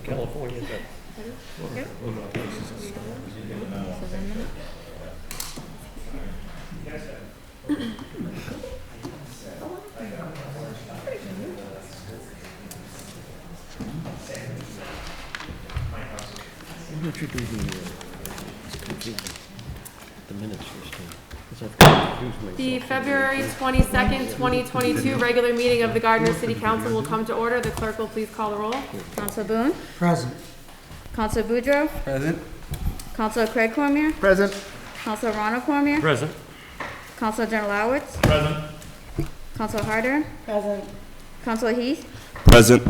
California. Yep. Why don't you do the minutes first time? 'Cause I've confused myself. The February 22nd, 2022 regular meeting of the Gardner City Council will come to order. The clerk will please call the roll. Council Boone? Present. Council Boudreaux? Present. Council Craig Cormier? Present. Council Ronald Cormier? Present. Council Generalowitz? Present. Council Harder? Present. Council Heath? Present.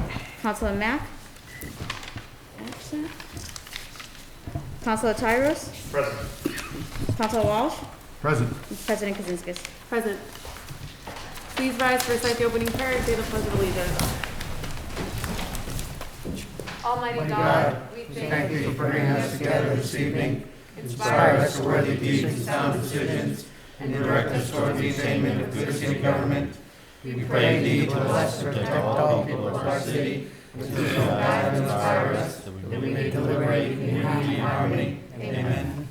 Council Mack? Absent. Council Tyrus? Present. Council Walsh? Present. President Kaczynskis. Present. Please rise to recite the opening prayer and say the Pledge of Allegiance. Almighty God, we Thank you for bringing us together this evening. Inspire us to worthy deeds and sound decisions, and direct us toward the attainment of good city government. We pray indeed to bless and protect all people of our city, to guide and inspire us, that we may deliberate in unity and harmony. Amen.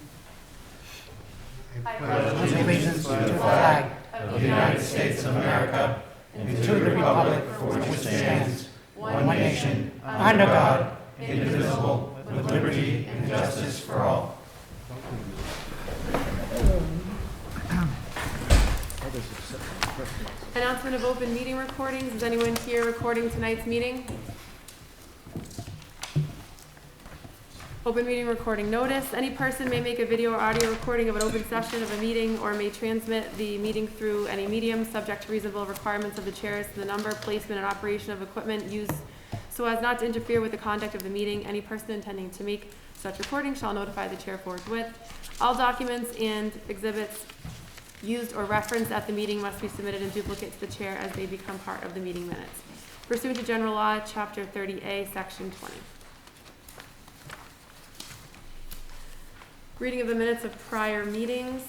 I pledge allegiance to the flag of the United States of America and to the republic for which it stands, one nation, under God, indivisible, with liberty and justice for all. Announcement of open meeting recordings. Is anyone here recording tonight's meeting? Open meeting recording notice. Any person may make a video or audio recording of an open session of a meeting or may transmit the meeting through any medium subject to reasonable requirements of the chairs, the number, placement, and operation of equipment used so as not to interfere with the conduct of the meeting. Any person intending to make such recording shall notify the chair forthwith. All documents and exhibits used or referenced at the meeting must be submitted in duplicate to the chair as they become part of the meeting minutes. Pursuant to General Law, Chapter 30A, Section 20. Reading of the minutes of prior meetings.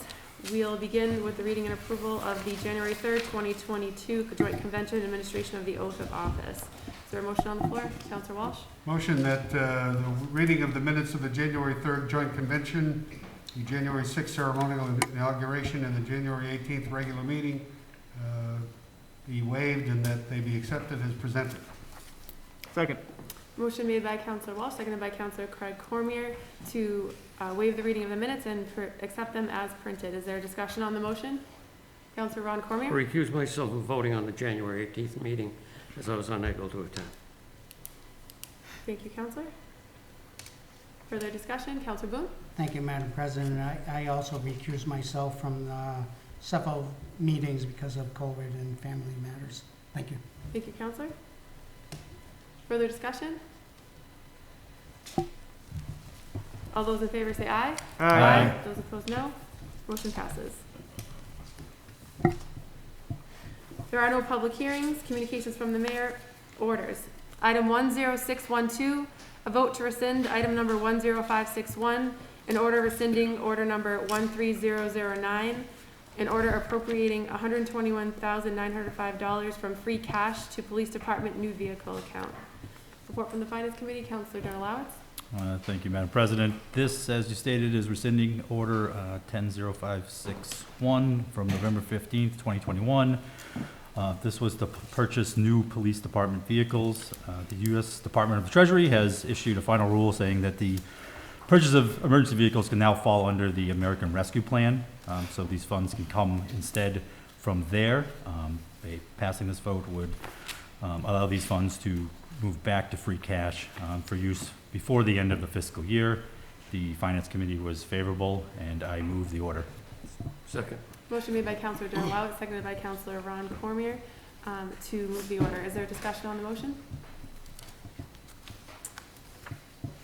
We'll begin with the reading and approval of the January 3rd, 2022 Joint Convention and Administration of the Oath of Office. Is there a motion on the floor? Councilor Walsh? Motion that the reading of the minutes of the January 3rd Joint Convention, the January 6th ceremonial inauguration, and the January 18th regular meeting be waived and that they be accepted as presented. Second. Motion made by Councilor Walsh, seconded by Councilor Craig Cormier to waive the reading of the minutes and accept them as printed. Is there a discussion on the motion? Councilor Ron Cormier? Recuse myself from voting on the January 18th meeting as I was unable to attend. Thank you, Councilor. Further discussion? Councilor Boone? Thank you, Madam President. I also recuse myself from several meetings because of COVID and family matters. Thank you. Thank you, Councilor. Further discussion? All those in favor say aye. Aye. Those opposed, no. Motion passes. There are no public hearings, communications from the mayor, orders. Item 10612, a vote to rescind item number 10561, an order rescinding order number 13009, an order appropriating $121,905 from free cash to police department new vehicle account. Report from the Finance Committee, Councilor Generalowitz. Thank you, Madam President. This, as you stated, is rescinding Order 10561 from November 15th, 2021. This was to purchase new police department vehicles. The U.S. Department of the Treasury has issued a final rule saying that the purchase of emergency vehicles can now fall under the American Rescue Plan. So these funds can come instead from there. Passing this vote would allow these funds to move back to free cash for use before the end of the fiscal year. The Finance Committee was favorable, and I move the order. Second. Motion made by Councilor Generalowitz, seconded by Councilor Ron Cormier to move the order. Is there a discussion on the motion?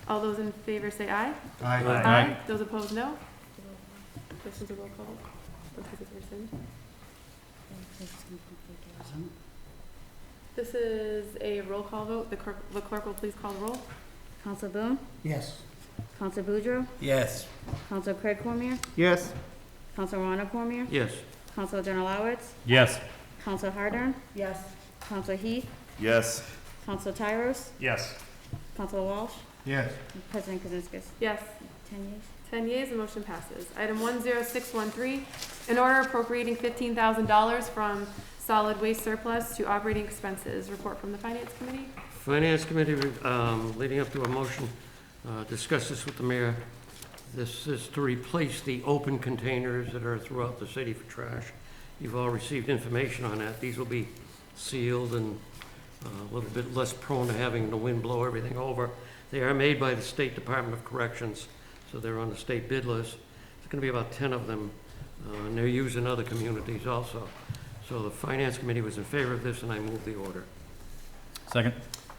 All those in favor say aye. Aye. Aye. Those opposed, no. This is a roll call. Because it's rescind. This is a roll call vote. The clerk will please call the roll. Council Boone? Yes. Council Boudreaux? Yes. Council Craig Cormier? Yes. Council Ronald Cormier? Yes. Council Generalowitz? Yes. Council Harder? Yes. Council Heath? Yes. Council Tyrus? Yes. Counselor Walsh? Yes. President Kazinskas? Yes. 10 yeas. 10 yeas, the motion passes. Item 10613, an order appropriating $15,000 from solid waste surplus to operating expenses. Report from the Finance Committee. Finance Committee, leading up to a motion, discussed this with the mayor. This is to replace the open containers that are throughout the city for trash. You've all received information on that. These will be sealed and a little bit less prone to having the wind blow everything over. They are made by the State Department of Corrections, so they're on the state bid list. There's going to be about 10 of them, and they're used in other communities also. So the Finance Committee was in favor of this, and I move the order. Second.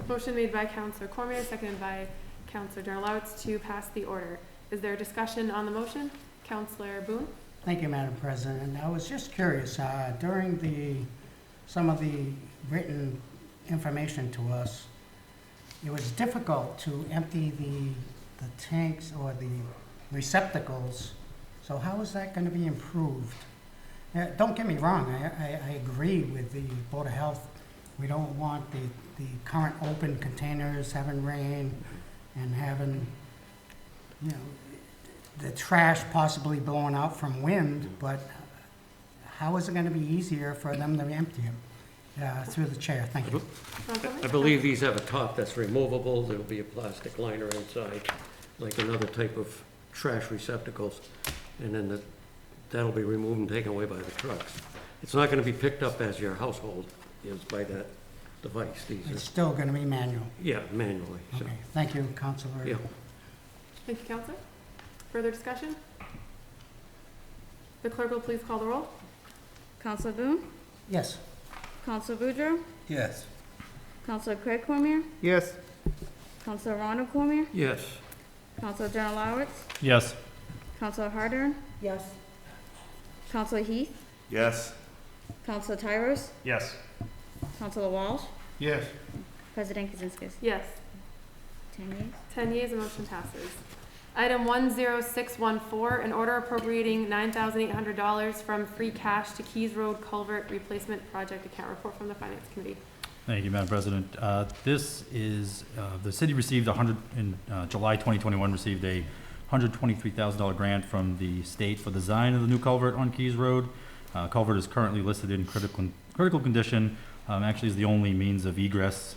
Motion made by Counselor Cormier, seconded by Counselor Donalawitz to pass the order. Is there discussion on the motion? Counselor Boone? Thank you, Madam President. I was just curious, during some of the written information to us, it was difficult to empty the tanks or the receptacles. So how is that going to be improved? Don't get me wrong, I agree with the Board of Health. We don't want the current open containers having rain and having, you know, the trash possibly blowing out from wind, but how is it going to be easier for them to empty them? Through the chair, thank you. I believe these have a top that's removable. There'll be a plastic liner inside, like another type of trash receptacles, and then that'll be removed and taken away by the trucks. It's not going to be picked up as your household is by that device. These It's are, still going to be manual. yeah, manually. So, Okay, thank you, Councilor. yeah. Thank you, Counselor. Further discussion? The clerk will please call the roll. Counselor Boone? Yes. Counselor Boudreaux? Yes. Counselor Craig Cormier? Yes. Counselor Ronald Cormier? Yes. Counselor Donalawitz? Yes. Counselor Harder? Yes. Counselor Heath? Yes. Counselor Tyros? Yes. Counselor Walsh? Yes. President Kazinskas? Yes. 10 yeas. 10 yeas, the motion passes. Item 10614, an order appropriating $9,800 from free cash to Keys Road Culvert Replacement Project account. Report from the Finance Committee. Thank you, Madam President. This is, the city received July 2021, received a $123,000 grant from the state for the design of the new culvert on Keys Road. Culvert is currently listed in critical condition. Actually is the only means of egress,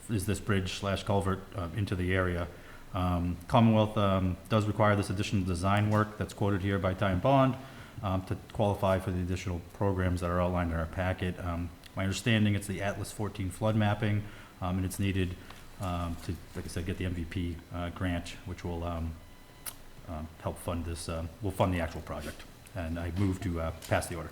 is this bridge / culvert into the area. Commonwealth does require this additional design work that's quoted here by Ty and Bond to qualify for the additional programs that are outlined in our packet. My understanding, it's the Atlas 14 flood mapping, and it's needed to, like I said, get the MVP grant, which will help fund this, will fund the actual project. And I move to pass the order.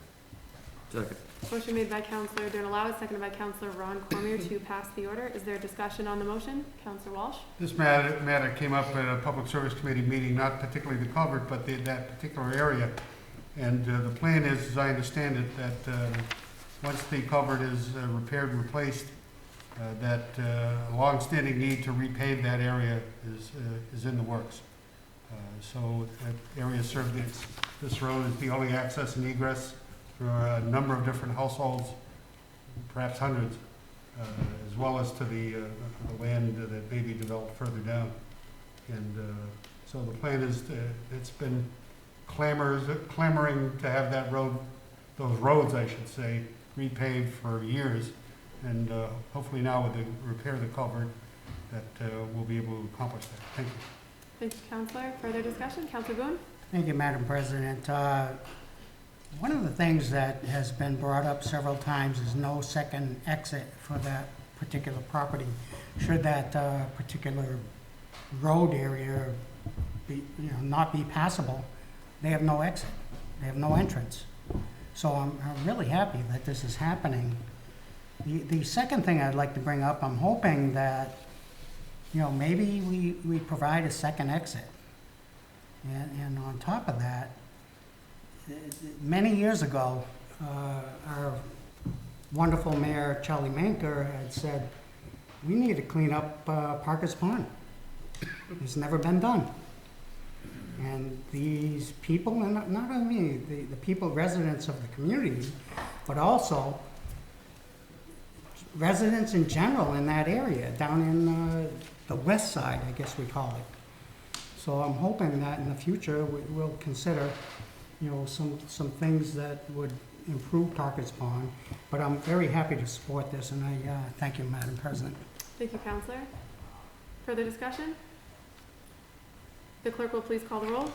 Second. Motion made by Counselor Donalawitz, seconded by Counselor Ron Cormier to pass the order. Is there discussion on the motion? Counselor Walsh? This matter came up at a Public Service Committee meeting, not particularly the culvert, but that particular area. And the plan is, as I understand it, that once the culvert is repaired and replaced, that a long-standing need to repave that area is in the works. So that area served, this road is the only access and egress for a number of different households, perhaps hundreds, as well as to the land that may be developed further down. And so the plan is, it's been clamoring to have that road, those roads, I should say, repaved for years. And hopefully now with the repair of the culvert, that we'll be able to accomplish that. Thank you. Thank you, Counselor. Further discussion? Counselor Boone? Thank you, Madam President. One of the things that has been brought up several times is no second exit for that particular property. Should that particular road area be, not be passable, they have no exit. They have no entrance. So I'm really happy that this is happening. The second thing I'd like to bring up, I'm hoping that, maybe we provide a second exit. And on top of that, many years ago, our wonderful mayor, Charlie Manker, had said, we need to clean up Parker's Pond. It's never been done. And these people, and not only the people, residents of the community, but also residents in general in that area, down in the west side, I guess we call it. So I'm hoping that in the future, we'll consider, you know, some things that would improve Parker's Pond. But I'm very happy to support this, and I thank you, Madam President. Thank you, Counselor. Further discussion? The clerk will please call the roll.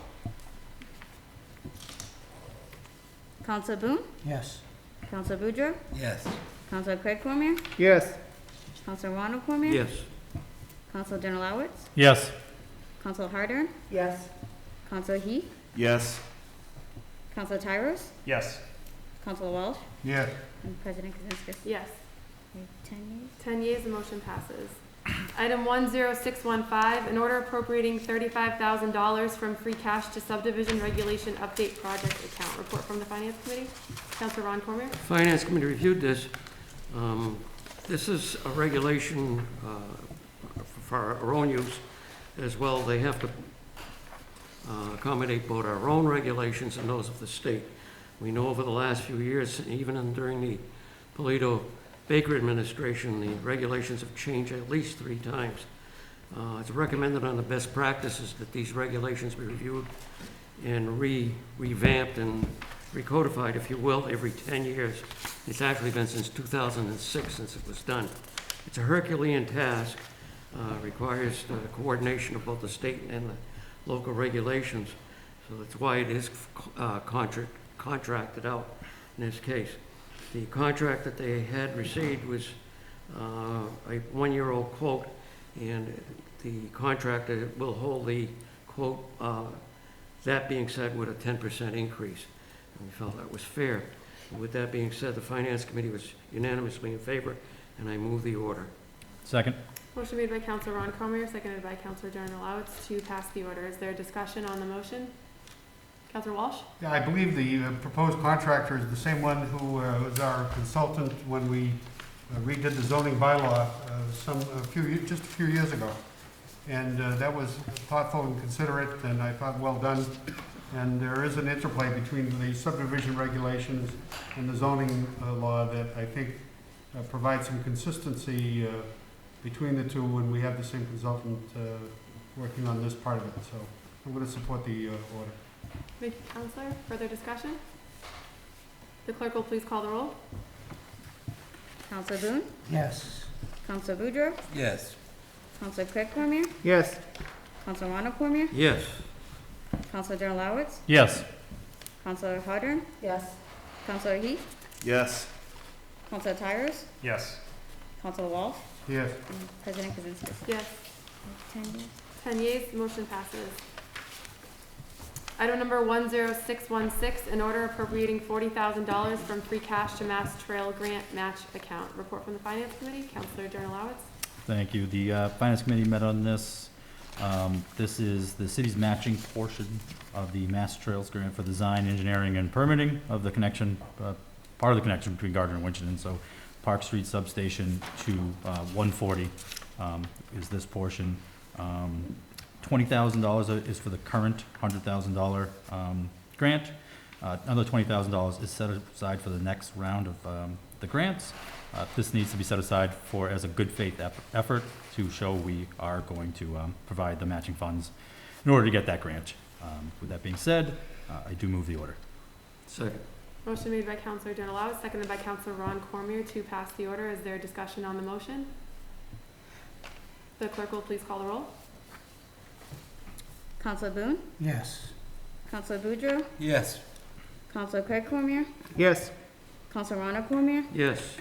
Council Boone, Yes. Council Boudreaux, Yes. Council Craig Cormier, Yes. Council Ronald Cormier, Yes. Council Denalowitz, Yes. Council Harder, Yes. Council Heath, Yes. Council Tyros, Yes. Council Walsh, Yes. and President Kazinskas. Yes. We have 10 yeas. 10 yeas, the motion passes. Item 10615, an order appropriating $35,000 from free cash to subdivision regulation update project account. Report from the Finance Committee. Counselor Ron Cormier. Finance Committee reviewed this. This is a regulation for our own use as well. They have to accommodate both our own regulations and those of the state. We know over the last few years, even during the Polito Baker administration, the regulations have changed at least 3 times. It's recommended on the best practices that these regulations be reviewed and revamped and recodified, if you will, every 10 years. It's actually been since 2006 since it was done. It's a Herculean task, requires the coordination of both the state and the local regulations. So that's why it is contracted out in this case. The contract that they had received was a 1-year-old quote, and the contractor will hold the quote, that being said, with a 10% increase. And we felt that was fair. And with that being said, the Finance Committee was unanimously in favor, and I move the order. Second. Motion made by Counselor Ron Cormier, seconded by Counselor Denalowitz to pass the order. Is there discussion on the motion? Counselor Walsh? Yeah, I believe the proposed contractor is the same one who was our consultant when we redid the zoning bylaw just a few years ago. And that was thoughtful and considerate, and I thought well done. And there is an interplay between the subdivision regulations and the zoning law that I think provides some consistency between the two when we have the same consultant working on this part of it. So I'm going to support the order. Thank you, Counselor. Further discussion? The clerk will please call the roll. Council Boone, Yes. Council Boudreaux, Yes. Council Craig Cormier, Yes. Council Ronald Cormier, Yes. Council Denalowitz, Yes. Council Harder, Yes. Council Heath, Yes. Council Tyros, Yes. Council Walsh, Yes. and President Kazinskas. Yes. 10 yeas. 10 yeas, motion passes. Item number 10616, an order appropriating $40,000 from free cash to Mass Trail Grant Match Account. Report from the Finance Committee. Counselor Denalowitz. Thank you. The Finance Committee met on this. This is the city's matching portion of the Mass Trails Grant for design, engineering, and permitting of the connection, part of the connection between Gardner and Winchendon. So Park Street Substation to 140 is this portion. $20,000 is for the current $100,000 grant. Another $20,000 is set aside for the next round of the grants. This needs to be set aside for as a good faith effort to show we are going to provide the matching funds in order to get that grant. With that being said, I do move the order. Second. Motion made by Counselor Denalowitz, seconded by Counselor Ron Cormier to pass the order. Is there discussion on the motion? The clerk will please call the roll. Council Boone, Yes. Council Boudreaux, Yes. Council Craig Cormier, Yes. Council Ronald Cormier, Yes.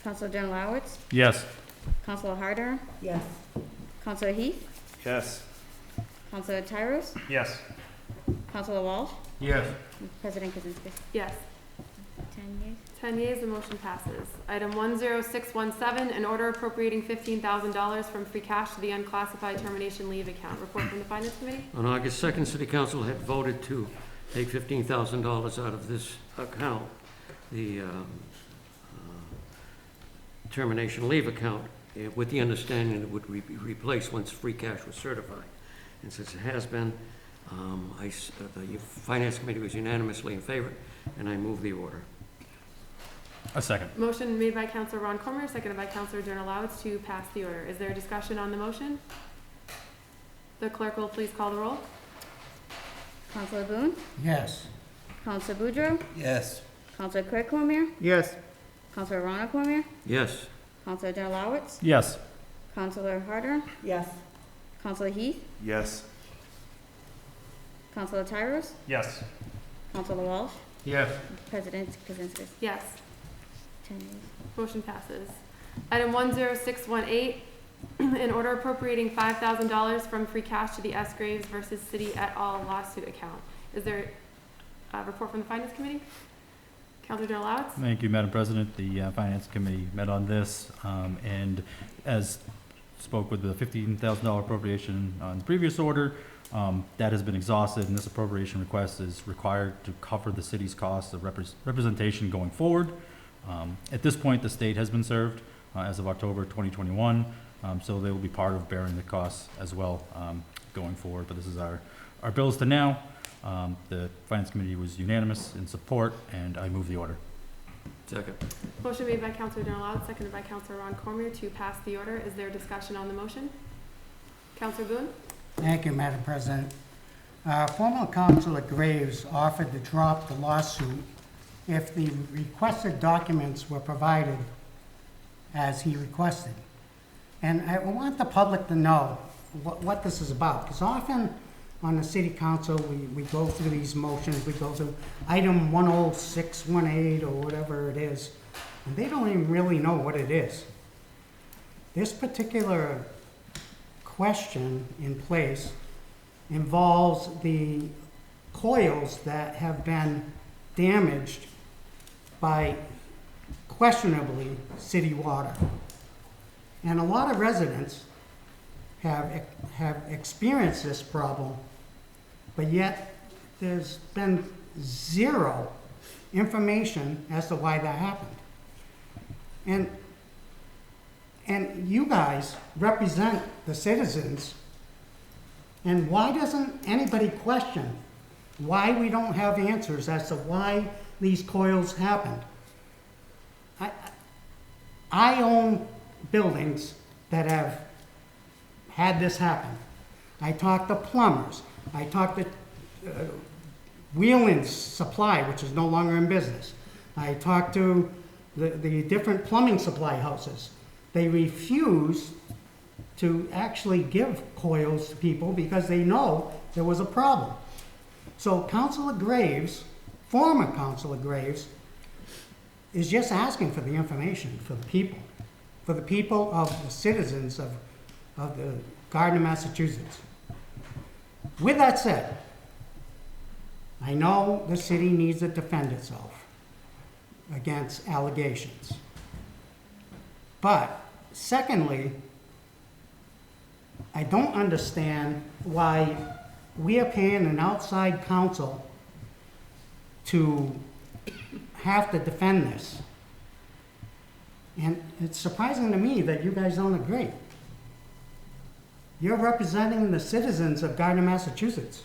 Council Denalowitz, Yes. Council Harder, Yes. Council Heath, Yes. Council Tyros, Yes. Council Walsh, Yes. and President Kazinskas. Yes. 10 yeas. 10 yeas, the motion passes. Item 10617, an order appropriating $15,000 from free cash to the unclassified termination leave account. Report from the Finance Committee. On August 2nd, City Council had voted to take $15,000 out of this account, the termination leave account, with the understanding that it would be replaced once free cash was certified. And since it has been, the Finance Committee was unanimously in favor, and I move the order. A second. Motion made by Counselor Ron Cormier, seconded by Counselor Darrell Lowitz to pass the order. Is there a discussion on the motion? The clerk will please call the roll. Counselor Boone, Yes. Counselor Boudreaux, Yes. Counselor Craig Cormier, Yes. Counselor Ronald Cormier, Yes. Counselor Delawitz, Yes. Counselor Harder, Yes. Counselor Heath, Yes. Counselor Tyros, Yes. Counselor Walsh, Yes. President Kaczynski. Yes. 10 yeas. Motion passes. Item 10618, an order appropriating $5,000 from free cash to the S. Graves versus City et al. Lawsuit account. Is there a report from the Finance Committee? Counselor Darrell Lowitz? Thank you, Madam President. The Finance Committee met on this, and as spoke with the $15,000 appropriation on the previous order, that has been exhausted, and this appropriation request is required to cover the city's costs of representation going forward. At this point, the state has been served as of October 2021, so they will be part of bearing the costs as well going forward. But this is our bills to now. The Finance Committee was unanimous in support, and I move the order. Second. Motion made by Counselor Darrell Lowitz, seconded by Counselor Ron Cormier to pass the order. Is there discussion on the motion? Counselor Boone? Thank you, Madam President. Former Councilor Graves offered to drop the lawsuit if the requested documents were provided as he requested. And I want the public to know what this is about, because often on the city council, we go through these motions, we go through item 10618 or whatever it is, and they don't even really know what it is. This particular question in place involves the coils that have been damaged by questionably city water. And a lot of residents have experienced this problem, but yet there's been zero information as to why that happened. And you guys represent the citizens, and why doesn't anybody question why we don't have answers as to why these coils happened? I own buildings that have had this happen. I talked to plumbers. I talked to Wheelan's Supply, which is no longer in business. I talked to the different plumbing supply houses. They refuse to actually give coils to people because they know there was a problem. So Councilor Graves, former Councilor Graves, is just asking for the information for the people of the citizens of the Gardner, Massachusetts. With that said, I know the city needs to defend itself against allegations. But secondly, I don't understand why we are paying an outside counsel to have to defend this. And it's surprising to me that you guys don't agree. You're representing the citizens of Gardner, Massachusetts.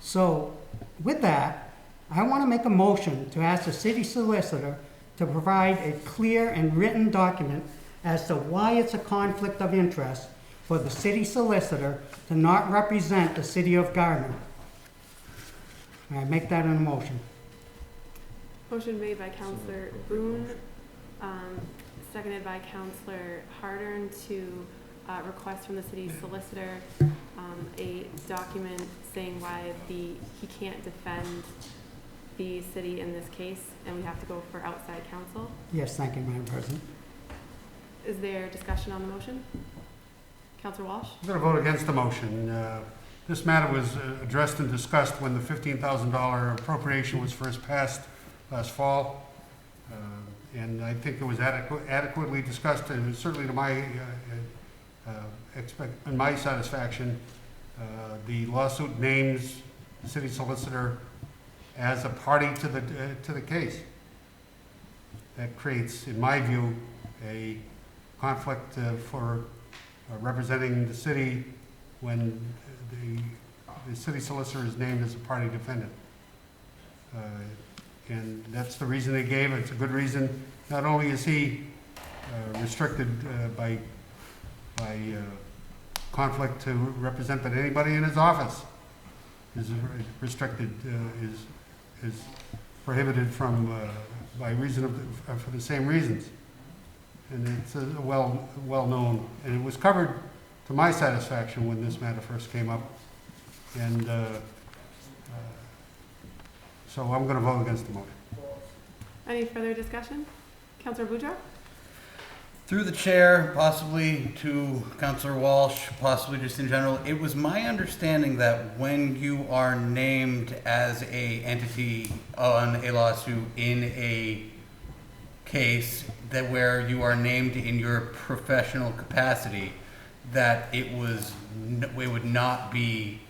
So with that, I want to make a motion to ask the city solicitor to provide a clear and written document as to why it's a conflict of interest for the city solicitor to not represent the city of Gardner. I make that in a motion. Motion made by Counselor Boone, seconded by Counselor Hardern to request from the city solicitor a document saying why he can't defend the city in this case, and we have to go for outside counsel. Yes, thank you, Madam President. Is there discussion on the motion? Counselor Walsh? I'm going to vote against the motion. This matter was addressed and discussed when the $15,000 appropriation was first passed last fall. And I think it was adequately discussed, and certainly to my in my satisfaction. The lawsuit names the city solicitor as a party to the case. That creates, in my view, a conflict for representing the city when the city solicitor is named as a party defendant. And that's the reason they gave. It's a good reason. Not only is he restricted by conflict to represent, but anybody in his office is restricted, is prohibited from, by reason of, for the same reasons. And it's well-known, and it was covered to my satisfaction when this matter first came up. And so I'm going to vote against the motion. Any further discussion? Counselor Boudreaux? Through the chair, possibly to Councilor Walsh, possibly just in general, it was my understanding that when you are named as a entity on a lawsuit in a case that where you are named in your professional capacity, that it would not be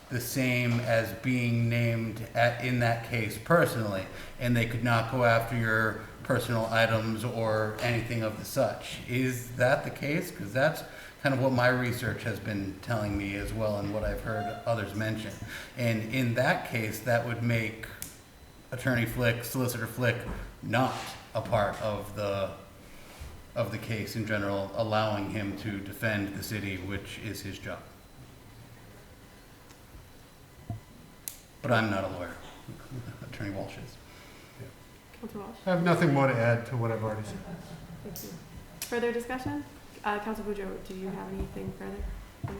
the same as being named in that case personally, and they could not go after your personal items or anything of the such. Is that the case? Because that's kind of what my research has been telling me as well, and what I've heard others mention. And in that case, that would make Attorney Flick, Solicitor Flick, not a part of the case in general, allowing him to defend the city, which is his job. But I'm not a lawyer. Attorney Walsh is. Counselor Walsh? I have nothing more to add to what I've already said. Thank you. Further discussion? Counselor Boudreaux, do you have anything further?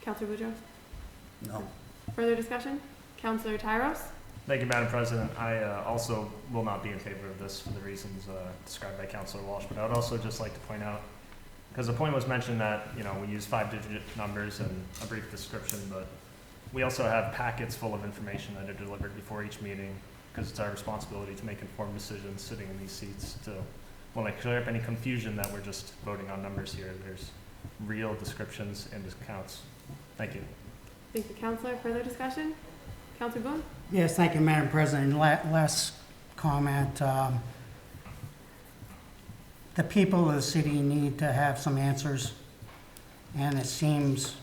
Counselor Boudreaux? No. Further discussion? Counselor Tyros? Thank you, Madam President. I also will not be in favor of this for the reasons described by Councilor Walsh, but I would also just like to point out, because the point was mentioned that, you know, we use 5-digit numbers and a brief description, but we also have packets full of information that are delivered before each meeting, because it's our responsibility to make informed decisions sitting in these seats to, when I clear up any confusion that we're just voting on numbers here, there's real descriptions and accounts. Thank you. Thank you, Counselor. Further discussion? Counselor Boone? Yes, thank you, Madam President. Last comment. The people of the city need to have some answers, and it seems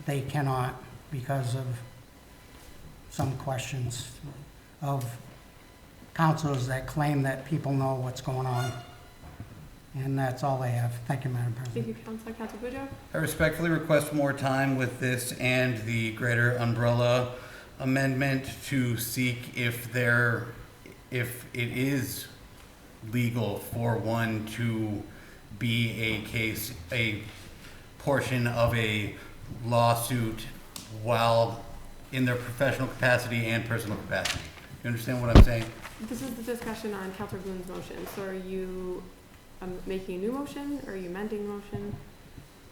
they cannot because of some questions of councilors that claim that people know what's going on. And that's all I have. Thank you, Madam President. Thank you, Counselor. Counselor Boudreaux? I respectfully request more time with this and the greater umbrella amendment to seek if it is legal for one to be a portion of a lawsuit while in their professional capacity and personal capacity. You understand what I'm saying? This is the discussion on Counselor Boone's motion. So are you making a new motion, or are you amending the motion?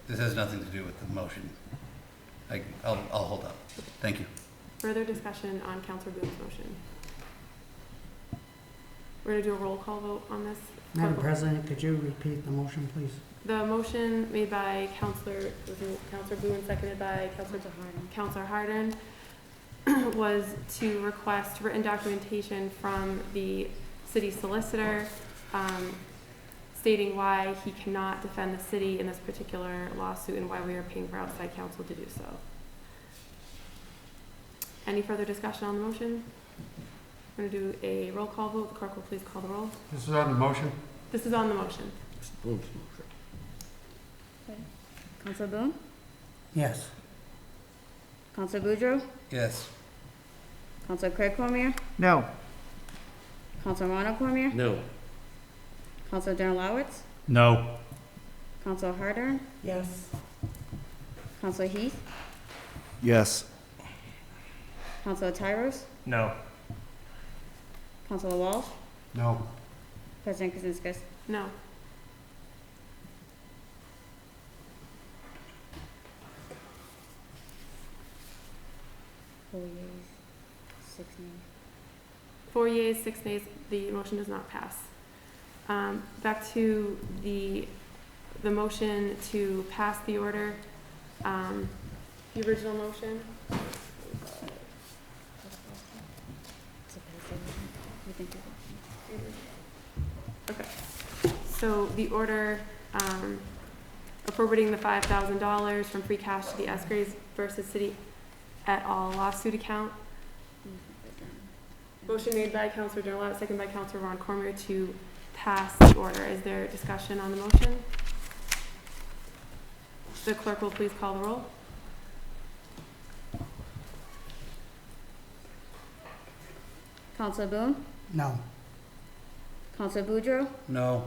This has nothing to do with the motion. I'll hold up. Thank you. Further discussion on Counselor Boone's motion. We're going to do a roll call vote on this. Madam President, could you repeat the motion, please? The motion made by Counselor Boone, seconded by Counselor Harden, was to request written documentation from the city solicitor stating why he cannot defend the city in this particular lawsuit and why we are paying for outside counsel to do so. Any further discussion on the motion? We're going to do a roll call vote. The clerk will please call the roll. This is on the motion? This is on the motion. Counselor Boone? Yes. Counselor Boudreaux? Yes. Counselor Craig Cormier? No. Counselor Ronald Cormier? No. Counselor Darren Lowitz? No. Counselor Harder? Yes. Counselor Heath? Yes. Counselor Tyros? No. Counselor Walsh? No. President Kaczynskis? No. Four yeas, 6 nays. 4 yeas, 6 nays, the motion does not pass. Back to the motion to pass the order, the original motion. Okay, so the order appropriating the $5,000 from free cash to the Escraves versus City et al. Lawsuit account. Motion made by Counselor Donat, second by Counselor Ron Cormier to pass the order. Is there discussion on the motion? The clerk will please call the roll. Counselor Boone, No. Counselor Boudreaux, No.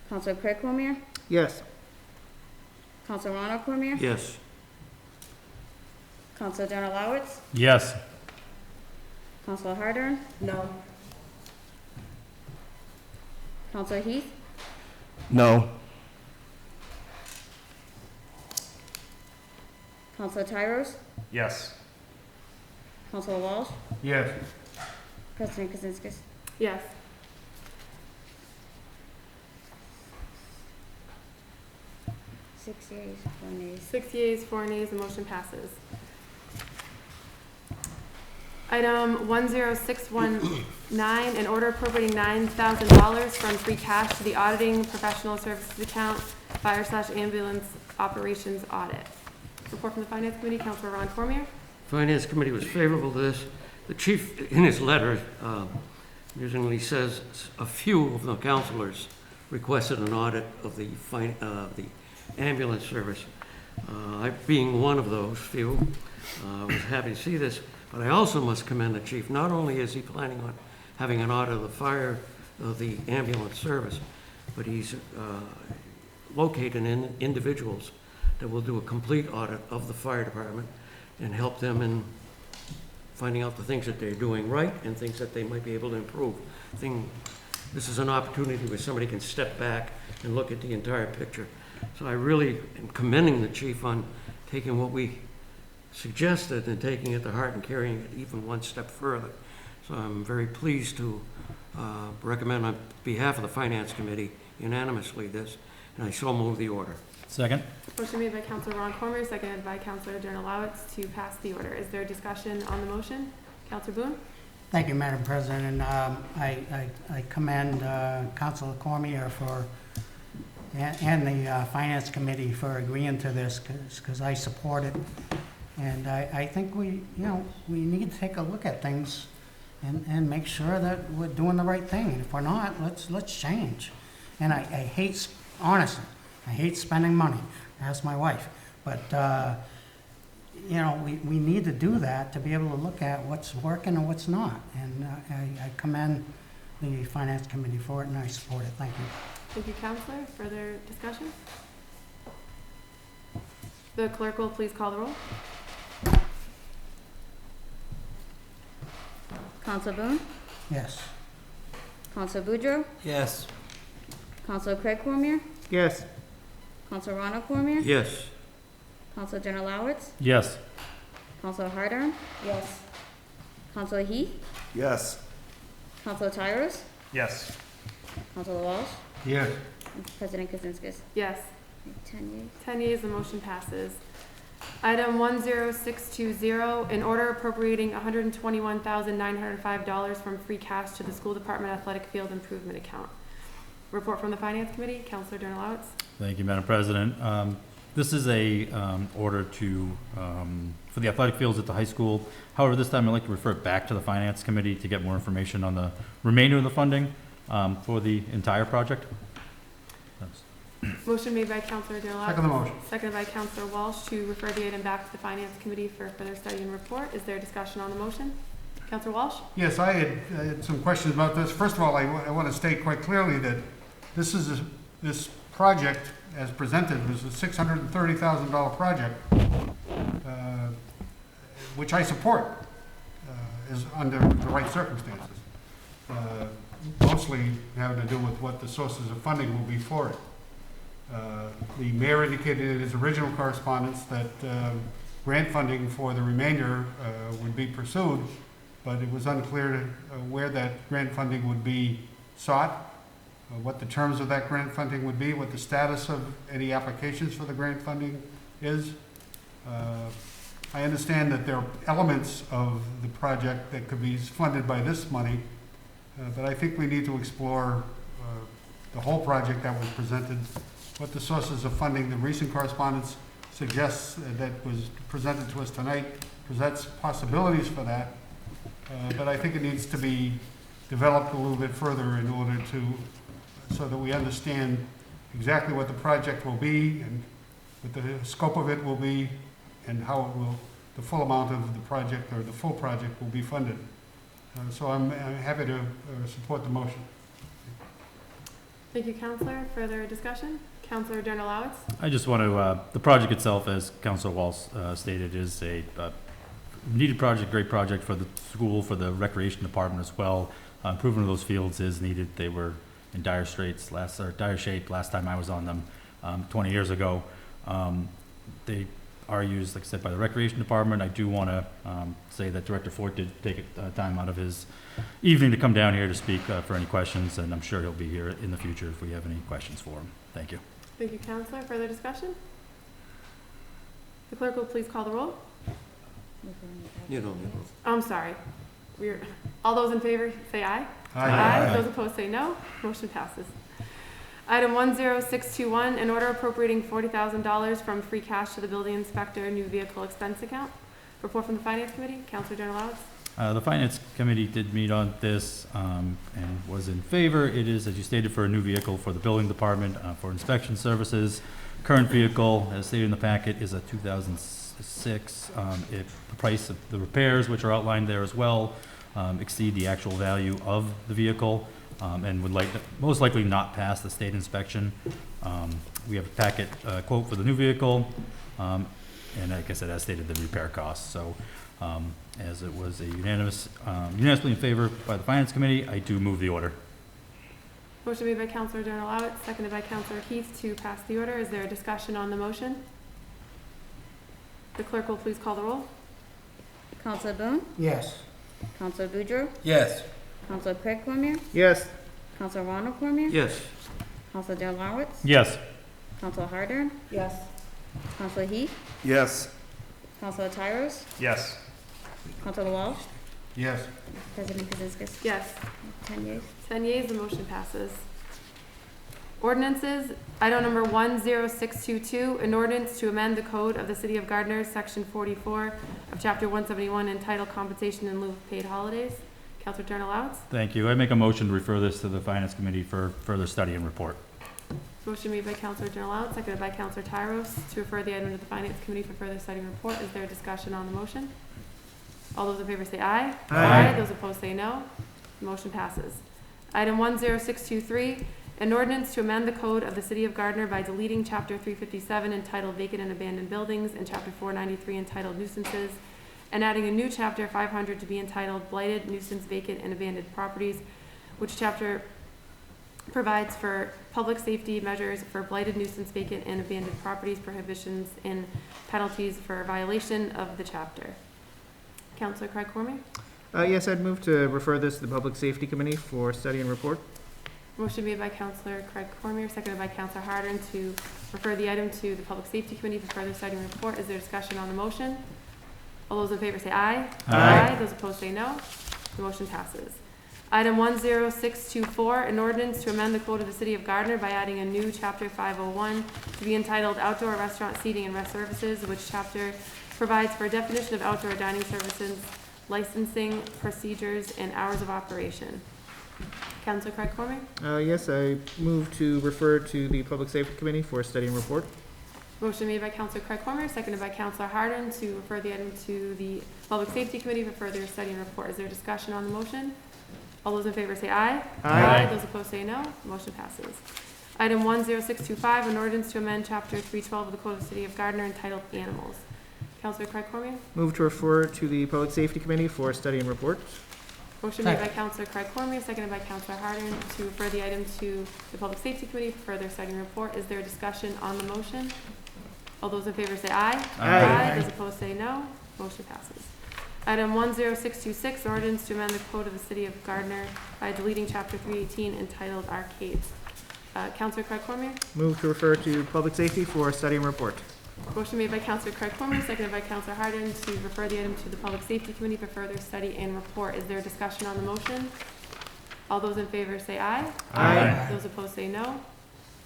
Counselor Craig Cormier, Yes. Counselor Ronald Cormier, Yes. Counselor Donat, Yes. Counselor Hardern, No. Counselor Heath, No. Counselor Tyros, Yes. Counselor Walsh, Yes. President Kazinskas. Yes. Six yeas, 4 nays. 6 yeas, 4 nays, the motion passes. Item 10619, an order appropriating $9,000 from free cash to the auditing professional services account, fire/ambulance operations audit. Report from the Finance Committee, Counselor Ron Cormier. Finance Committee was favorable to this. The chief, in his letter, usually says a few of the councilors requested an audit of the ambulance service. I, being one of those few, was happy to see this, but I also must commend the chief. Not only is he planning on having an audit of the ambulance service, but he's located in individuals that will do a complete audit of the fire department and help them in finding out the things that they're doing right and things that they might be able to improve. This is an opportunity where somebody can step back and look at the entire picture. So I really am commending the chief on taking what we suggested and taking it to heart and carrying it even one step further. So I'm very pleased to recommend on behalf of the Finance Committee unanimously this, and I so move the order. Second? Motion made by Counselor Ron Cormier, seconded by Counselor Donat to pass the order. Is there discussion on the motion? Counselor Boone? Thank you, Madam President, and I commend Councilor Cormier and the Finance Committee for agreeing to this, because I support it. And I think we need to take a look at things and make sure that we're doing the right thing. And if we're not, let's change. And I hate, honestly, I hate spending money. Ask my wife. But, we need to do that to be able to look at what's working and what's not. And I commend the Finance Committee for it, and I support it. Thank you. Thank you, Counselor. Further discussion? The clerk will please call the roll. Counselor Boone, Yes. Counselor Boudreaux, Yes. Counselor Craig Cormier, Yes. Counselor Ronald Cormier, Yes. Counselor Donat, Yes. Counselor Hardern, Yes. Counselor Heath, Yes. Counselor Tyros, Yes. Counselor Walsh, Yes. and President Kazinskas. Yes. 10 yeas. 10 yeas, the motion passes. Item 10620, an order appropriating $121,905 from free cash to the school department athletic field improvement account. Report from the Finance Committee, Counselor Donat. Thank you, Madam President. This is a order for the athletic fields at the high school. However, this time I'd like to refer it back to the Finance Committee to get more information on the remainder of the funding for the entire project. Motion made by Counselor Donat. Second the motion. Seconded by Counselor Walsh to refer the item back to the Finance Committee for further study and report. Is there discussion on the motion? Counselor Walsh? Yes, I had some questions about this. First of all, I want to state quite clearly that this project, as presented, was a $630,000 project, which I support, is under the right circumstances. Mostly having to do with what the sources of funding will be for it. The mayor indicated in his original correspondence that grant funding for the remainder would be pursued, but it was unclear where that grant funding would be sought, what the terms of that grant funding would be, what the status of any applications for the grant funding is. I understand that there are elements of the project that could be funded by this money, but I think we need to explore the whole project that was presented, what the sources of funding. The recent correspondence suggests that was presented to us tonight, presents possibilities for that. but I think it needs to be developed a little bit further in order to, so that we understand exactly what the project will be and what the scope of it will be and how it will, the full amount of the project or the full project will be funded. So I'm happy to support the motion. Thank you, Counselor. Further discussion? Counselor Generalowitz? I just want to, the project itself, as Councilor Walsh stated, is a needed project, great project for the school, for the recreation department as well. Improvement of those fields is needed. They were in dire shape last time I was on them 20 years ago. They are used, like I said, by the recreation department. I do want to say that Director Fort did take time out of his evening to come down here to speak for any questions, and I'm sure he'll be here in the future if we have any questions for him. Thank you. Thank you, Counselor. Further discussion? The clerk will please call the roll. You know, Oh, I'm sorry. All those in favor say aye. Aye. Those opposed say no. Motion passes. Item 10621, an order appropriating $40,000 from free cash to the building inspector new vehicle expense account. Report from the Finance Committee. Counselor Generalowitz? The Finance Committee did meet on this and was in favor. It is, as you stated, for a new vehicle for the building department for inspection services. Current vehicle, as stated in the packet, is a 2006. The price of the repairs, which are outlined there as well, exceed the actual value of the vehicle and would most likely not pass the state inspection. We have a packet quote for the new vehicle, and like I said, as stated, the repair costs. So as it was a unanimously in favor by the Finance Committee, I do move the order. Motion made by Counselor Generalowitz, seconded by Counselor Heath to pass the order. Is there a discussion on the motion? The clerk will please call the roll. Counselor Boone, Yes. Counselor Boudreaux, Yes. Counselor Craig Cormier, Yes. Counselor Ronald Cormier, yes. Counselor Generalowitz, Yes. Counselor Hardern, Yes. Counselor Heath, Yes. Counselor Tyros, Yes. Counselor Walsh, Yes. President Kazinskas. Yes. 10 yeas. 10 yeas, the motion passes. Ordinances, item number 10622, an ordinance to amend the code of the City of Gardner, Section 44 of Chapter 171, entitled Compensation in lieu of paid holidays. Counselor Generalowitz? Thank you. I make a motion to refer this to the Finance Committee for further study and report. Motion made by Counselor Generalowitz, seconded by Counselor Tyros, to refer the item to the Finance Committee for further study and report. Is there a discussion on the motion? All those in favor say aye. Aye. Those opposed say no. The motion passes. Item 10623, an ordinance to amend the code of the City of Gardner by deleting Chapter 357 entitled Vacant and Abandoned Buildings and Chapter 493 entitled Nuisances, and adding a new Chapter 500 to be entitled Blighted, Nuisance, Vacant, and Abandoned Properties, which chapter provides for public safety measures for blighted, nuisance, vacant, and abandoned properties, prohibitions, and penalties for violation of the chapter. Counselor Craig Cormier? Yes, I'd move to refer this to the Public Safety Committee for study and report. Motion made by Counselor Craig Cormier, seconded by Counselor Hardern to refer the item to the Public Safety Committee for further study and report. Is there discussion on the motion? All those in favor say aye. Aye. Those opposed say no. The motion passes. Item 10624, an ordinance to amend the code of the City of Gardner by adding a new Chapter 501 to be entitled Outdoor Restaurant Seating and Rest Services, which chapter provides for a definition of outdoor dining services, licensing, procedures, and hours of operation. Counselor Craig Cormier? Yes, I move to refer to the Public Safety Committee for study and report. Motion made by Counselor Craig Cormier, seconded by Counselor Hardin to refer the item to the Public Safety Committee for further study and report. Is there discussion on the motion? All those in favor say aye. Aye. Those opposed say no. Motion passes. Item 10625, an ordinance to amend Chapter 312 of the Code of the City of Gardner entitled Animals. Counselor Craig Cormier? Move to refer to the Public Safety Committee for study and report. Motion made by Counselor Craig Cormier, seconded by Counselor Hardin to refer the item to the Public Safety Committee for further study and report. Is there a discussion on the motion? All those in favor say aye. Aye. Those opposed say no. Motion passes. Item 10626, ordinance to amend the code of the City of Gardner by deleting Chapter 318 entitled Arcades. Counselor Craig Cormier? Move to refer to Public Safety for study and report. Motion made by Counselor Craig Cormier, seconded by Counselor Hardin to refer the item to the Public Safety Committee for further study and report. Is there a discussion on the motion? All those in favor say aye. Aye. Those opposed say no.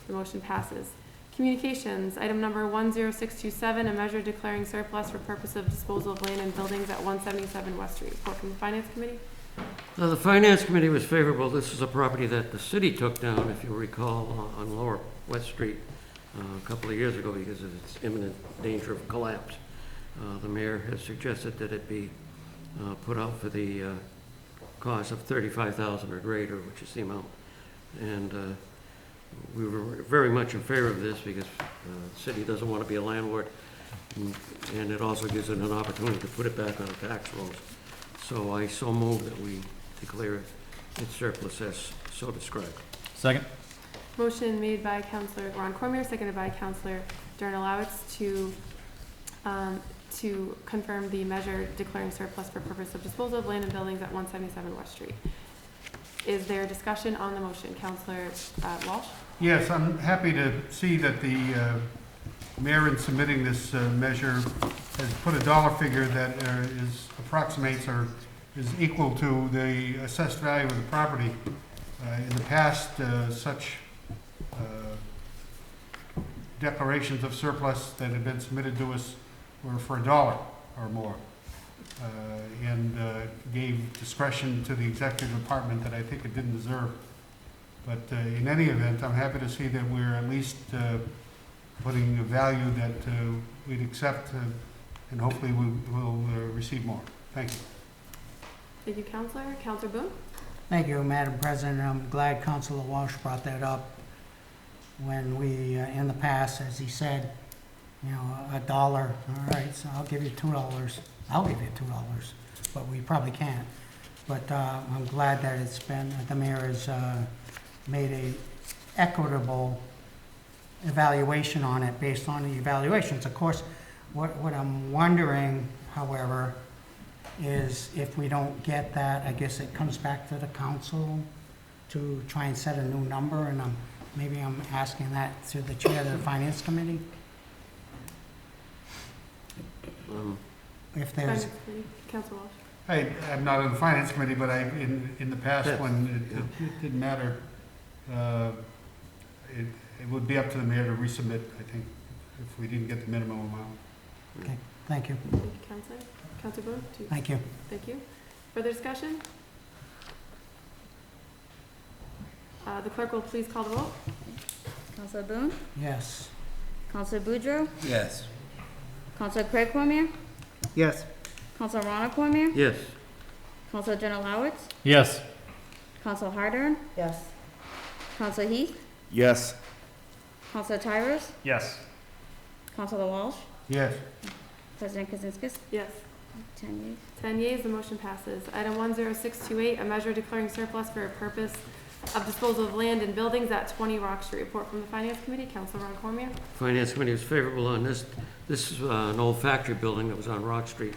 The motion passes. Communications, item number 10627, a measure declaring surplus for purpose of disposal of land and buildings at 177 West Street. Report from the Finance Committee. The Finance Committee was favorable. This is a property that the city took down, if you recall, on Lower West Street a couple of years ago because of its imminent danger of collapse. The mayor has suggested that it be put out for the cost of $35,000 or greater, which is the amount. And we were very much in favor of this because the city doesn't want to be a landlord, and it also gives it an opportunity to put it back on the tax rolls. So I so move that we declare its surplus as so described. Second. Motion made by Councilor Ron Cormier, seconded by Councilor Darnallowitz to confirm the measure declaring surplus for purpose of disposal of land and buildings at 177 West Street. Is there discussion on the motion? Councilor Walsh? Yes, I'm happy to see that the mayor, in submitting this measure, has put a dollar figure that approximates or is equal to the assessed value of the property. In the past, such declarations of surplus that had been submitted to us were for $1 or more, and gave discretion to the executive department that I think it didn't deserve. But in any event, I'm happy to see that we're at least putting a value that we'd accept, and hopefully we'll receive more. Thank you. Thank you, Councilor. Councilor Boone? Thank you, Madam President. I'm glad Councilor Walsh brought that up. When we, in the past, as he said, you know, $1, all right, so I'll give you $2. I'll give you $2, but we probably can't. But I'm glad that it's been, the mayor has made a equitable evaluation on it based on the evaluations. Of course, what I'm wondering, however, is if we don't get that, I guess it comes back to the council to try and set a new number, and maybe I'm asking that to the chair of the Finance Committee. If there's, Finance Committee. Councilor Walsh? I'm not on the Finance Committee, but in the past, when it didn't matter, it would be up to the mayor to resubmit, I think, if we didn't get the minimum amount. okay, thank you, Thank you, Councilor. Councilor Boone? thank you. Thank you. Further discussion? The clerk will please call the roll. Councilor Boone? Yes. Councilor Boudreaux? Yes. Councilor Craig Cormier? Yes. Councilor Ronald Cormier? Yes. Councilor Darnallowitz? Yes. Councilor Hardern? yes, Councilor Heath? Yes. Councilor Tyros? Yes. Councilor Walsh? Yes. President Kazinskas? Yes. 10 yeas. 10 yeas, the motion passes. Item 10628, a measure declaring surplus for a purpose of disposal of land and buildings at 20 Rock Street. Report from the Finance Committee. Councilor Ron Cormier. Finance Committee was favorable on this. This is an old factory building that was on Rock Street.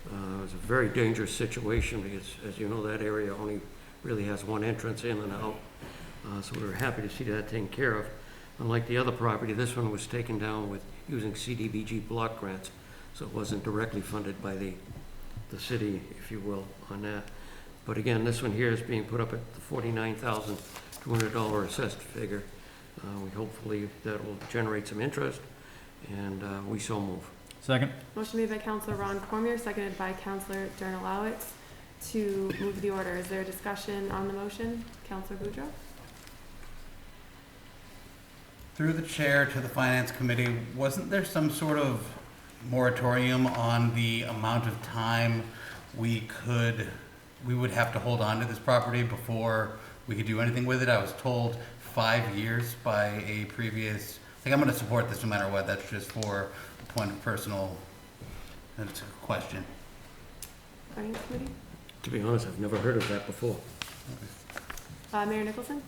It was a very dangerous situation because, as you know, that area only really has one entrance in and out. So we were happy to see that taken care of. Unlike the other property, this one was taken down with using CDBG block grants, so it wasn't directly funded by the city, if you will, on that. But again, this one here is being put up at the $49,200 assessed figure. We hopefully that will generate some interest, and we so move. Second. Motion made by Councilor Ron Cormier, seconded by Councilor Darnallowitz to move the order. Is there a discussion on the motion? Councilor Boudreaux? Through the chair to the Finance Committee, wasn't there some sort of moratorium on the amount of time we would have to hold on to this property before we could do anything with it? I was told 5 years by a previous, I think I'm going to support this no matter what. That's just for a point of personal, that's a question. Finance Committee? To be honest, I've never heard of that before. Mayor Nicholson?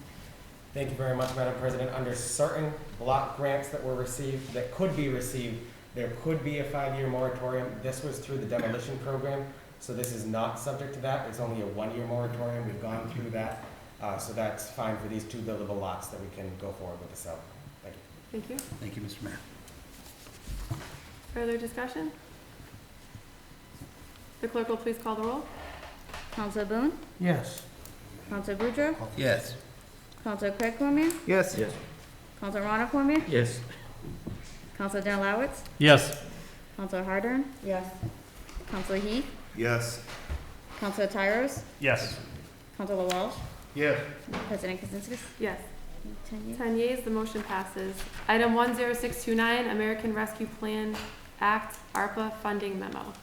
thank you very much, Madam President. Under certain block grants that were received, that could be received, there could be a 5-year moratorium. This was through the demolition program, so this is not subject to that. It's only a 1-year moratorium. We've gone through that, so that's fine for these 2 buildable lots that we can go forward with the sale. Thank you. Thank you. Thank you, Mr. Mayor. Further discussion? The clerk will please call the roll. Councilor Boone? Yes. Councilor Boudreaux? Yes. Councilor Craig Cormier? Yes. Yes. Councilor Ronald Cormier? Yes. Counselor Denalowitz? Yes. Counselor Hardern? Yes. Counselor Heath? Yes. Counselor Tyros? Yes. Counselor Walsh? Yes. President Kazinskas? Yes. 10 yeas. 10 yeas, the motion passes. Item 10629, American Rescue Plan Act, ARPA funding memo.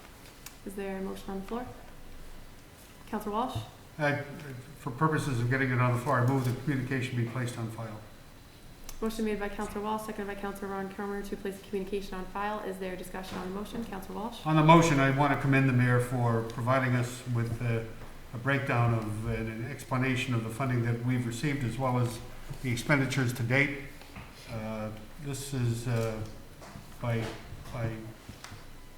Is there a motion on the floor? Counselor Walsh? For purposes of getting it on the floor, I move the communication be placed on file. Motion made by Counselor Walsh, seconded by Counselor Ron Cromer to place the communication on file. Is there discussion on the motion? Counselor Walsh? On the motion, I want to commend the mayor for providing us with a breakdown of and an explanation of the funding that we've received as well as the expenditures to date. This is by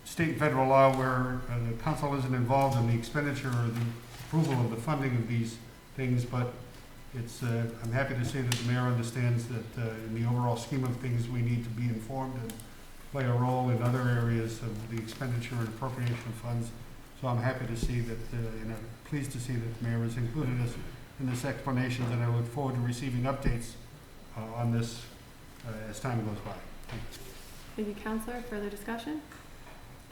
state and federal law where the council isn't involved in the expenditure or the approval of the funding of these things, but it's, I'm happy to say that the mayor understands that in the overall scheme of things, we need to be informed and play a role in other areas of the expenditure and appropriation of funds. So I'm happy to see that, and I'm pleased to see that the mayor has included us in this explanation, and I look forward to receiving updates on this as time goes by. Thank you, Counselor. Further discussion?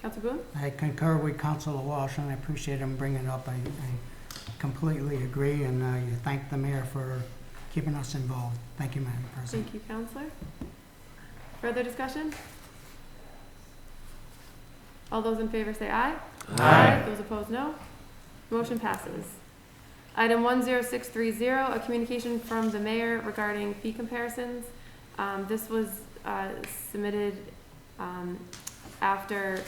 Counselor Boone? I concur with Councilor Walsh, and I appreciate him bringing it up. I completely agree, and you thank the mayor for keeping us involved. Thank you, Madam President. Thank you, Counselor. Further discussion? All those in favor say aye. Aye. Those opposed, no. Motion passes. Item 10630, a communication from the mayor regarding fee comparisons. This was submitted after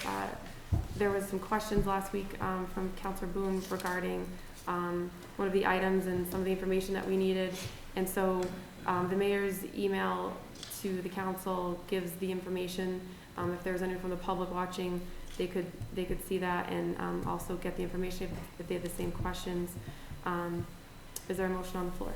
there was some questions last week from Counselor Boone regarding one of the items and some of the information that we needed. And so the mayor's email to the council gives the information. If there's anyone from the public watching, they could see that and also get the information if they have the same questions. Is there a motion on the floor?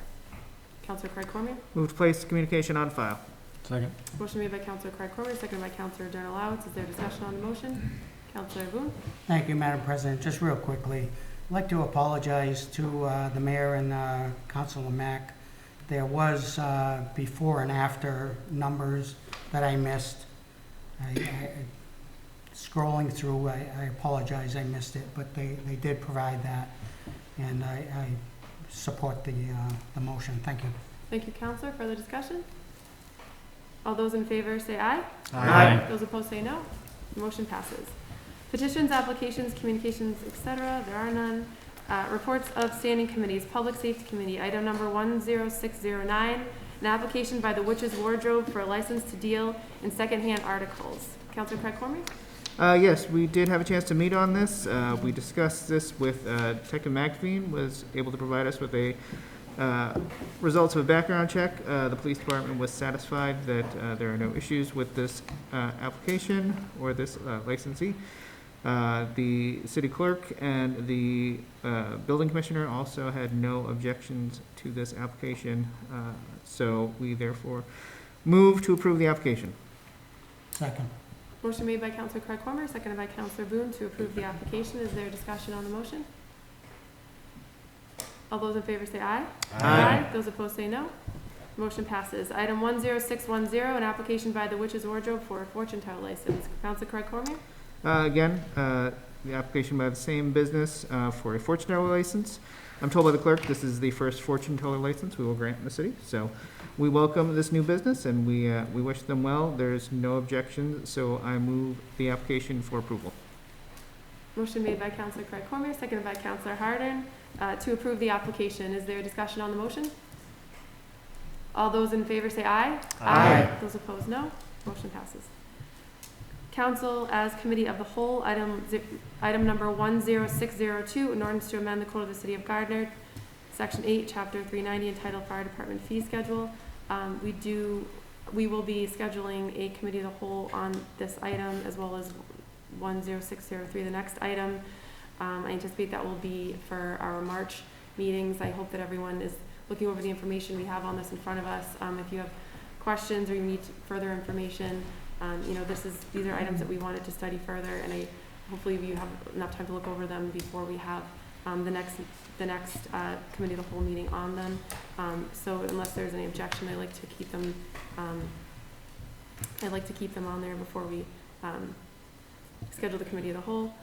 Councilor Craig Cormier? Move to place communication on file. Second. Motion made by Councilor Craig Cormier, seconded by Councilor Denalowitz. Is there discussion on the motion? Councilor Boone? Thank you, Madam President. Just real quickly, I'd like to apologize to the mayor and Councilor Mack. There was before and after numbers that I missed. Scrolling through, I apologize, I missed it, but they did provide that, and I support the motion. Thank you. Thank you, Councilor. Further discussion? All those in favor say aye. Aye. Those opposed say no. The motion passes. Petitions, applications, communications, etc. There are none. Reports of standing committees. Public Safety Committee, item number 10609, an application by the Witch's Wardrobe for a license to deal in secondhand articles. Councilor Craig Cormier? Yes, we did have a chance to meet on this. We discussed this with Detective McVean, was able to provide us with a results of a background check. The police department was satisfied that there are no issues with this application or this licensee. The city clerk and the building commissioner also had no objections to this application, so we therefore move to approve the application. Second. Motion made by Councilor Craig Cormier, seconded by Councilor Boone to approve the application. Is there discussion on the motion? All those in favor say aye. Aye. Those opposed say no. Motion passes. Item 10610, an application by the Witch's Wardrobe for a fortune teller license. Councilor Craig Cormier? Again, the application by the same business for a fortune teller license. I'm told by the clerk this is the first fortune teller license we will grant in the city. So we welcome this new business and we wish them well. There's no objections, so I move the application for approval. Motion made by Councilor Craig Cormier, seconded by Councilor Hardern to approve the application. Is there discussion on the motion? All those in favor say aye. Aye. Those opposed, no. Motion passes. Council as Committee of the Whole, item number 10602, an ordinance to amend the Code of the City of Gardner, Section 8, Chapter 390, entitled Fire Department Fee Schedule. We will be scheduling a Committee of the Whole on this item as well as 10603, the next item. I anticipate that will be for our March meetings. I hope that everyone is looking over the information we have on this in front of us. If you have questions or you need further information, these are items that we wanted to study further, and hopefully you have enough time to look over them before we have the next Committee of the Whole meeting on them. So unless there's any objection, I like to keep them I'd like to keep them on there before we schedule the committee of the whole.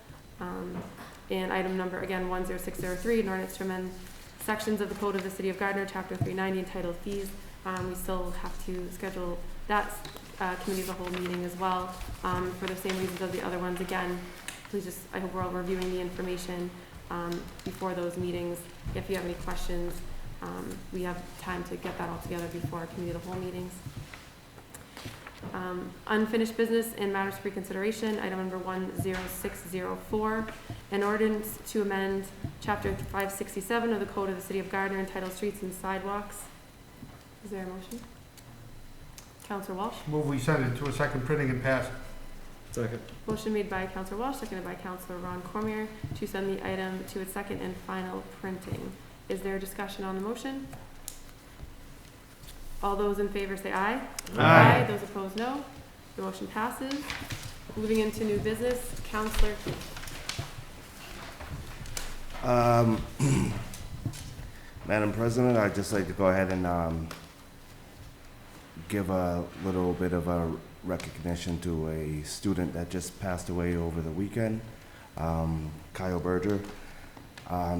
And item number, again, 10603, an ordinance to amend sections of the Code of the City of Gardner, Chapter 390, entitled Fees. We still have to schedule that committee of the whole meeting as well, for the same reasons as the other ones. Again, please just, I hope we're all reviewing the information before those meetings. If you have any questions, we have time to get that all together before our committee of the whole meetings. Unfinished business and matters for reconsideration, item number 10604, an ordinance to amend Chapter 567 of the Code of the City of Gardner entitled Streets and Sidewalks. Is there a motion? Counselor Walsh? Move we send it to a second printing and pass. Second. Motion made by Counselor Walsh, seconded by Counselor Ron Cormier to send the item to its second and final printing. Is there a discussion on the motion? All those in favor say aye. Aye. Those opposed, no. The motion passes. Moving into new business, Counselor. Madam President, I'd just like to go ahead and give a little bit of a recognition to a student that just passed away over the weekend, Kyle Berger.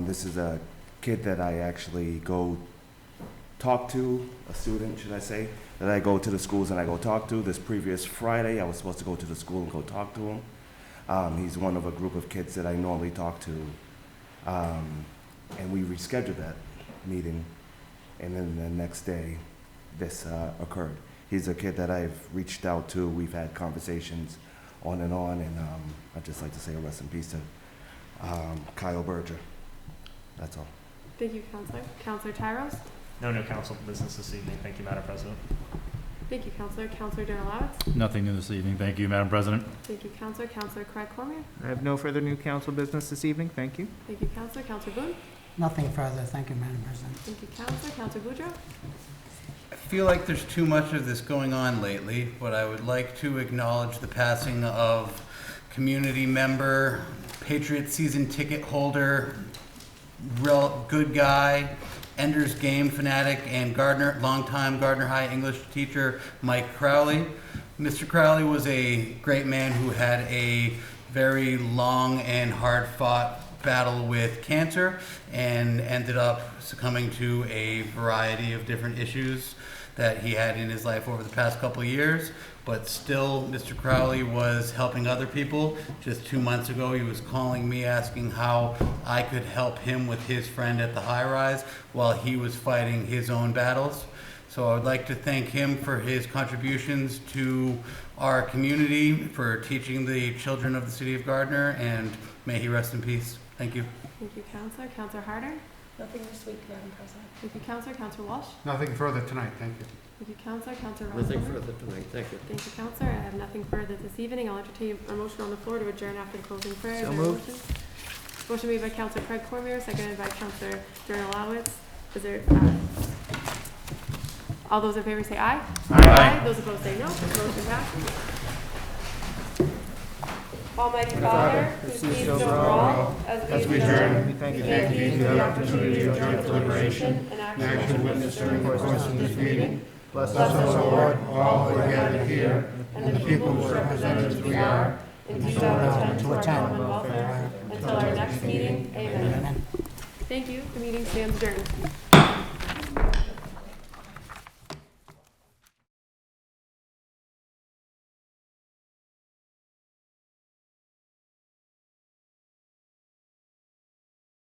This is a kid that I actually go talk to, a student, should I say, that I go to the schools and I go talk to. This previous Friday, I was supposed to go to the school and go talk to him. He's one of a group of kids that I normally talk to. And we rescheduled that meeting, and then the next day, this occurred. He's a kid that I've reached out to. We've had conversations on, and I'd just like to say a rest in peace to Kyle Berger. That's all. Thank you, Counselor. Counselor Tyros? No new council business this evening. Thank you, Madam President. Thank you, Counselor. Counselor Donalawitz? Nothing new this evening. Thank you, Madam President. Thank you, Counselor. Counselor Craig Cormier? I have no further new council business this evening. Thank you. Thank you, Counselor. Counselor Boone? Nothing further. Thank you, Madam President. Thank you, Counselor. Counselor Boudreaux? I feel like there's too much of this going on lately, but I would like to acknowledge the passing of community member, Patriot season ticket holder, real good guy, Ender's Game fanatic, and longtime Gardner High English teacher, Mike Crowley. Mr. Crowley was a great man who had a very long and hard-fought battle with cancer and ended up succumbing to a variety of different issues that he had in his life over the past couple of years. But still, Mr. Crowley was helping other people. Just 2 months ago, he was calling me asking how I could help him with his friend at the high-rise while he was fighting his own battles. So I would like to thank him for his contributions to our community, for teaching the children of the city of Gardner, and may he rest in peace. Thank you. Thank you, Counselor. Counselor Harder? Nothing this week, Madam President. Thank you, Counselor. Counselor Walsh? Nothing further tonight. Thank you. Thank you, Counselor. Counselor Ron Nothing Cormier? further tonight, thank you. Thank you, Counselor. I have nothing further this evening. I'll entertain a motion on the floor to adjourn after the closing prayer. Is So there a moved. motion? Motion made by Counselor Craig Cormier, seconded by Counselor Donalawitz. Is there, all those in favor say aye. Aye. Those opposed say no. Motion passes. Almighty Father, who sees over all, as we adjourn, We thank we you. thank you for the opportunity to adjourn deliberation and action witness during the course of this meeting. Bless Bless us, O Lord, all who are gathered here, and the people whose representatives we are, and do thou attend to our common welfare until our next meeting. Amen. Amen. Thank you. The meeting stands adjourned.